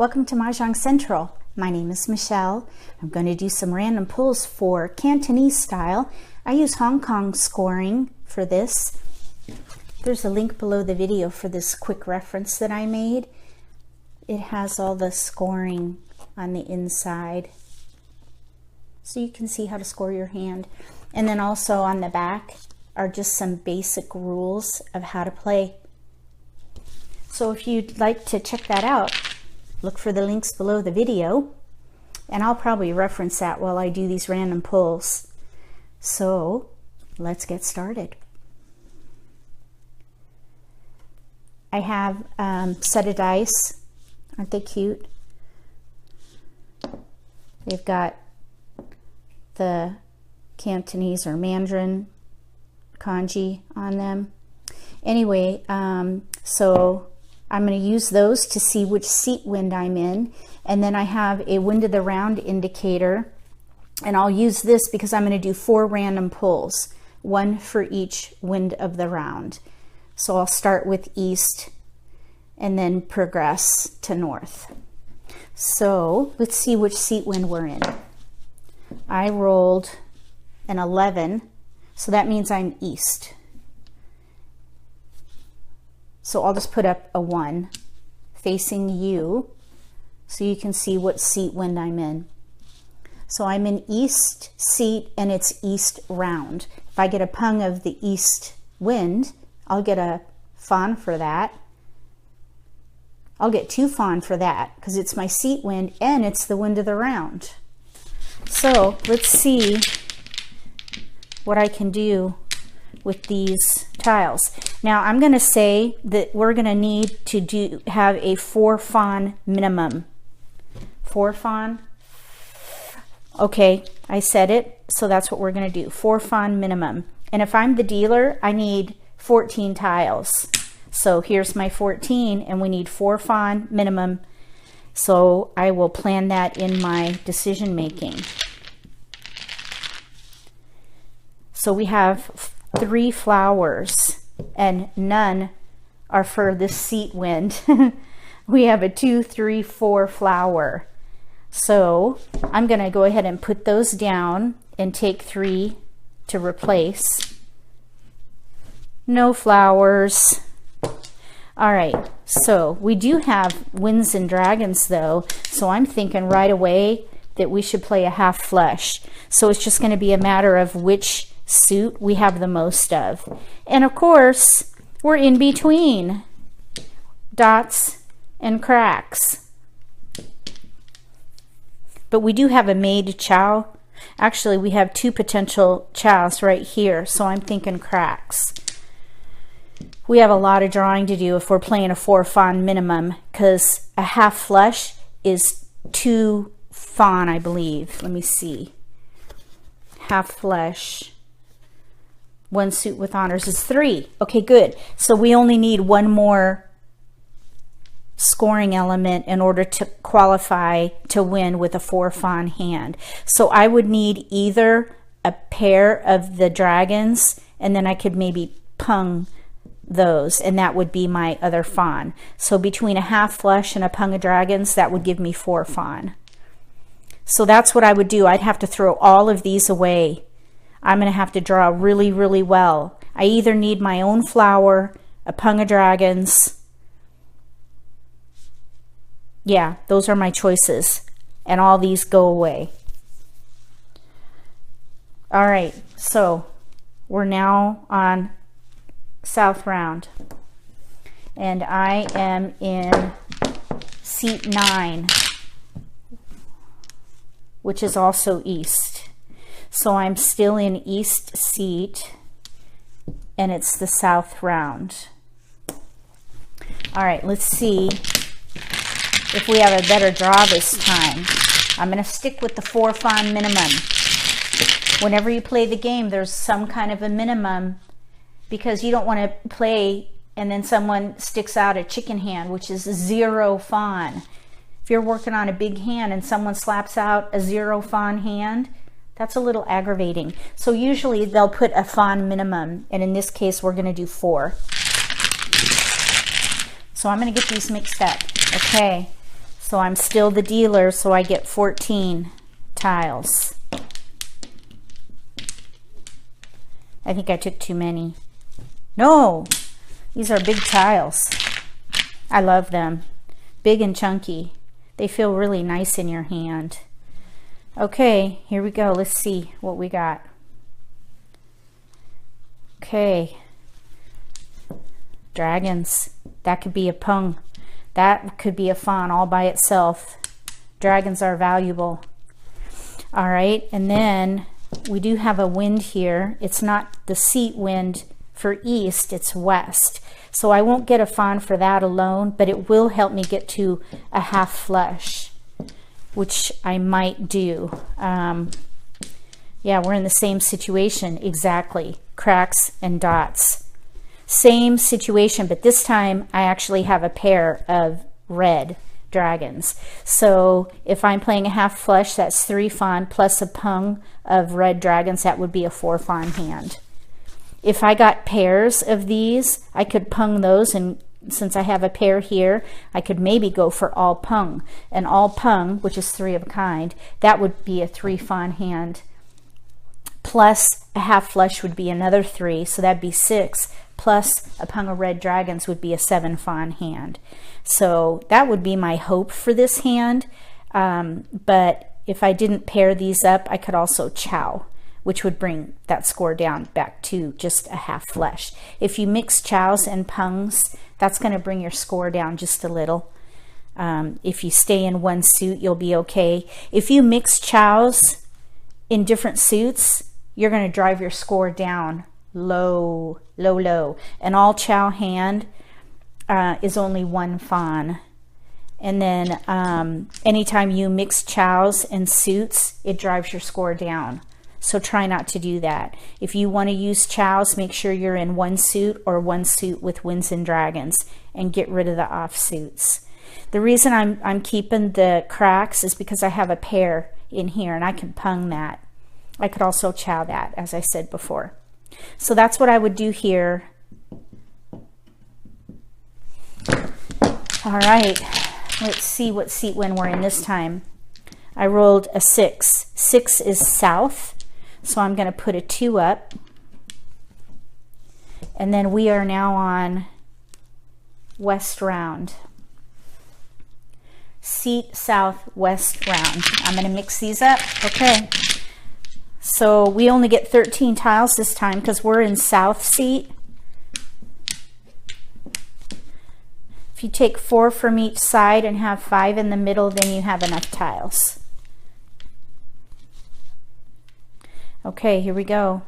Welcome to Mahjong Central. My name is Michelle. I'm going to do some random pulls for Cantonese style. I use Hong Kong scoring for this. There's a link below the video for this quick reference that I made. It has all the scoring on the inside, so you can see how to score your hand. And then also on the back are just some basic rules of how to play. So if you'd like to check that out, look for the links below the video, and I'll probably reference that while I do these random pulls. So let's get started. I have a set of dice. Aren't they cute? They've got the Cantonese or Mandarin kanji on them. Anyway, so I'm going to use those to see which seat wind I'm in, and then I have a wind of the round indicator, and I'll use this because I'm going to do 4 random pulls, one for each wind of the round. So I'll start with east and then progress to north. So let's see which seat wind we're in. I rolled an 11, so that means I'm east. So I'll just put up a 1 facing you so you can see what seat wind I'm in. So I'm in east seat and it's east round. If I get a pung of the east wind, I'll get a fawn for that. I'll get 2 fawn for that because it's my seat wind and it's the wind of the round. So let's see what I can do with these tiles. Now I'm going to say that we're going to need to have a 4 fawn minimum. 4 fawn. Okay, I said it, so that's what we're going to do. 4 fawn minimum. And if I'm the dealer, I need 14 tiles. So here's my 14, and we need 4 fawn minimum. So I will plan that in my decision making. So we have 3 flowers, and none are for this seat wind. We have a 2, 3, 4 flower. So I'm going to go ahead and put those down and take 3 to replace. No flowers. All right, so we do have winds and dragons though, so I'm thinking right away that we should play a half flush. So it's just going to be a matter of which suit we have the most of. And of course, we're in between dots and cracks. But we do have a made chow. Actually, we have 2 potential chows right here, so I'm thinking cracks. We have a lot of drawing to do if we're playing a 4 fawn minimum, because a half flush is 2 fawn, I believe. Let me see. Half flush. 1 suit with honors is 3. Okay, good. So we only need 1 more scoring element in order to qualify to win with a 4 fawn hand. So I would need either a pair of the dragons, and then I could maybe pung those, and that would be my other fawn. So between a half flush and a pung of dragons, that would give me 4 fawn. So that's what I would do. I'd have to throw all of these away. I'm going to have to draw really, really well. I either need my own flower, a pung of dragons. Yeah, those are my choices. And all these go away. All right, so we're now on south round. And I am in seat 9, which is also east. So I'm still in east seat, and it's the south round. All right, let's see if we have a better draw this time. I'm going to stick with the 4 fawn minimum. Whenever you play the game, there's some kind of a minimum, because you don't want to play and then someone sticks out a chicken hand, which is 0 fawn. If you're working on a big hand and someone slaps out a 0 fawn hand, that's a little aggravating. So usually they'll put a fawn minimum, and in this case we're going to do 4. So I'm going to get these mixed up. Okay, So I'm still the dealer, so I get 14 tiles. I think I took too many. No, these are big tiles. I love them. Big and chunky. They feel really nice in your hand. Okay, here we go. Let's see what we got. Okay. Dragons. That could be a pung. That could be a fawn all by itself. Dragons are valuable. All right, and then we do have a wind here. It's not the seat wind for east, it's west. So I won't get a fawn for that alone, but it will help me get to a half flush, which I might do. Yeah, we're in the same situation, exactly. Cracks and dots. Same situation, but this time I actually have a pair of red dragons. So if I'm playing a half flush, that's 3 fawn plus a pung of red dragons. That would be a 4 fawn hand. If I got pairs of these, I could pung those, and since I have a pair here, I could maybe go for all pung. And all pung, which is 3 of a kind, that would be a 3 fawn hand. Plus a half flush would be another 3, so that'd be 6. Plus a pung of red dragons would be a 7 fawn hand. So that would be my hope for this hand. But if I didn't pair these up, I could also chow, which would bring that score down back to just a half flush. If you mix chows and pungs, that's going to bring your score down just a little. If you stay in one suit, you'll be okay. If you mix chows in different suits, you're going to drive your score down low, low, low. An all chow hand is only 1 fawn. And then anytime you mix chows and suits, it drives your score down. So try not to do that. If you want to use chows, make sure you're in one suit or one suit with winds and dragons, and get rid of the offsuits. The reason I'm keeping the cracks is because I have a pair in here and I can pung that. I could also chow that, as I said before. So that's what I would do here. All right, let's see what seat wind we're in this time. I rolled a 6. 6 is south, so I'm going to put a 2 up. And then we are now on west round. Seat south, west round. I'm going to mix these up. Okay. So we only get 13 tiles this time because we're in south seat. If you take 4 from each side and have 5 in the middle, then you have enough tiles. Okay, here we go.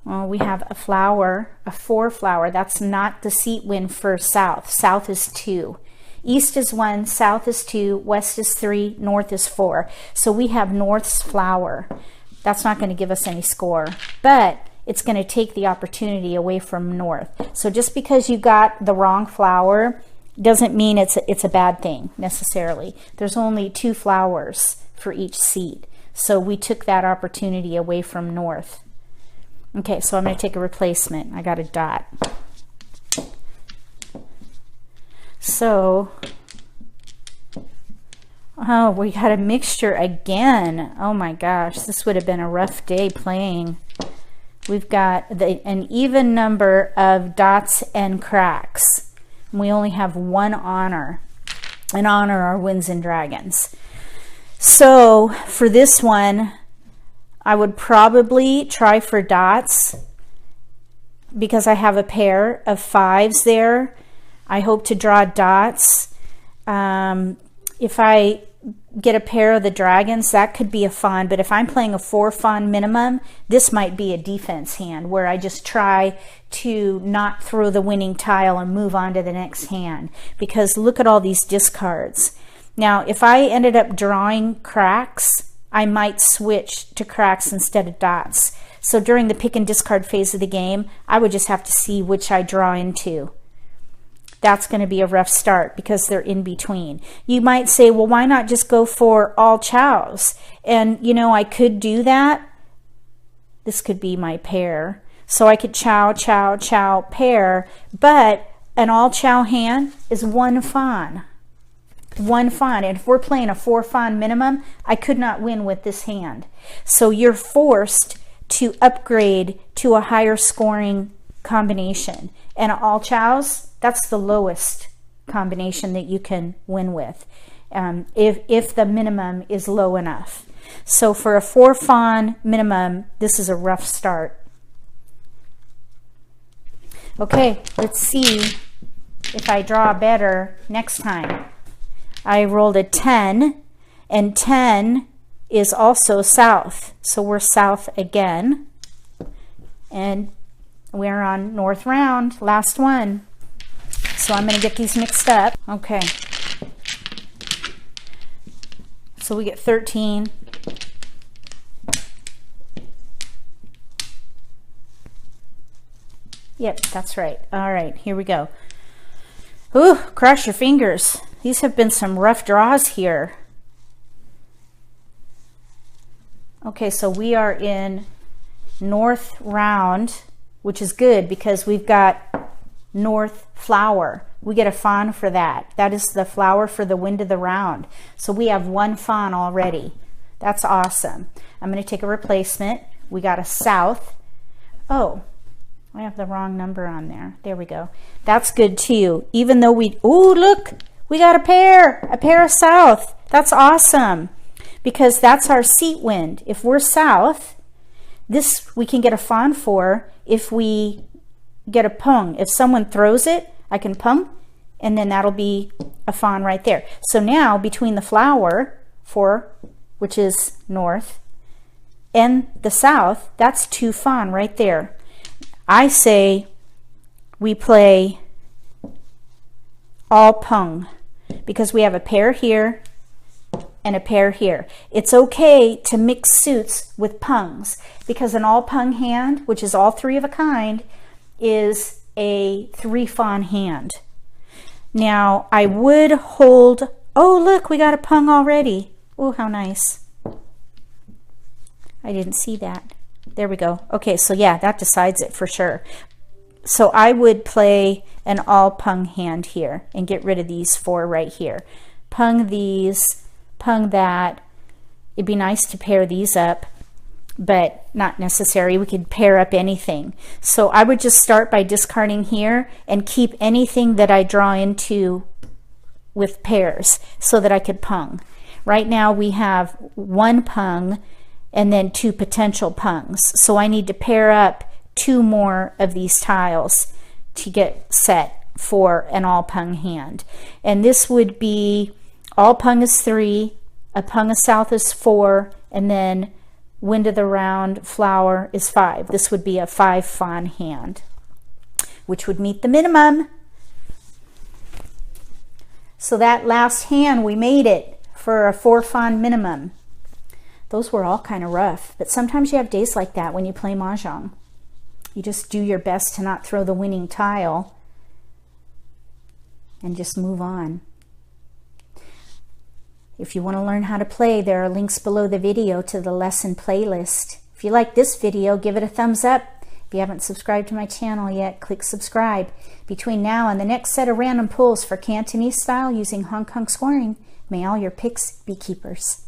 Well, we have a flower, a 4 flower. That's not the seat wind for south. South is 2. East is 1, south is 2, west is 3, north is 4. So we have north's flower. That's not going to give us any score, but it's going to take the opportunity away from north. So just because you got the wrong flower doesn't mean it's a bad thing necessarily. There's only 2 flowers for each seat. So we took that opportunity away from north. Okay, so I'm going to take a replacement. I got a dot. So, oh, we got a mixture again. Oh my gosh, this would have been a rough day playing. We've got an even number of dots and cracks. We only have 1 honor. And honor are winds and dragons. So for this one, I would probably try for dots because I have a pair of 5s there. I hope to draw dots. If I get a pair of the dragons, that could be a fawn, but if I'm playing a 4 fawn minimum, this might be a defense hand where I just try to not throw the winning tile and move on to the next hand, because look at all these discards. Now, if I ended up drawing cracks, I might switch to cracks instead of dots. So during the pick and discard phase of the game, I would just have to see which I draw into. That's going to be a rough start because they're in between. You might say, well, why not just go for all chows? And, you know, I could do that. This could be my pair. So I could chow, chow, chow, pair. But an all chow hand, is 1 fawn. 1 fawn. And if we're playing a 4 fawn minimum, I could not win with this hand. So you're forced to upgrade to a higher scoring combination. And all chows, that's the lowest combination that you can win with, if the minimum is low enough. So for a 4 fawn minimum, this is a rough start. Okay, let's see if I draw better next time. I rolled a 10, and 10 is also south. So we're south again. And we're on north round, last one. So I'm going to get these mixed up. Okay. So we get 13. Yep, that's right. All right, here we go. Ooh, cross your fingers. These have been some rough draws here. Okay, so we are in north round, which is good because we've got north flower. We get a fawn for that. That is the flower for the wind of the round. So we have 1 fawn already. That's awesome. I'm going to take a replacement. We got a south. Oh, I have the wrong number on there. There we go. That's good too. Even though we, oh, look, we got a pair of south. That's awesome because that's our seat wind. If we're south, this we can get a fawn for if we get a pung. If someone throws it, I can pung, and then that'll be a fawn right there. So now between the flower for, which is north, and the south, that's 2 fawn right there. I say we play all pung because we have a pair here and a pair here. It's okay to mix suits with pungs because an all pung hand, which is all 3 of a kind, is a 3 fawn hand. Now I would hold, oh look, we got a pung already. Oh, how nice. I didn't see that. There we go. Okay, so yeah, that decides it for sure. So I would play an all pung hand here and get rid of these 4 right here. Pung these, pung that. It'd be nice to pair these up, but not necessary. We could pair up anything. So I would just start by discarding here and keep anything that I draw into with pairs so that I could pung. Right now we have 1 pung and then 2 potential pungs. So I need to pair up 2 more of these tiles to get set for an all pung hand. And this would be all pung is 3, a pung of south is 4, and then wind of the round flower is 5. This would be a 5 fawn hand, which would meet the minimum. So that last hand, we made it for a 4 fawn minimum. Those were all kind of rough, but sometimes you have days like that when you play Mahjong. You just do your best to not throw the winning tile and just move on. If you want to learn how to play, there are links below the video to the lesson playlist. If you like this video, give it a thumbs up. If you haven't subscribed to my channel yet, click subscribe. Between now and the next set of random pulls for Cantonese style using Hong Kong scoring, may all your picks be keepers.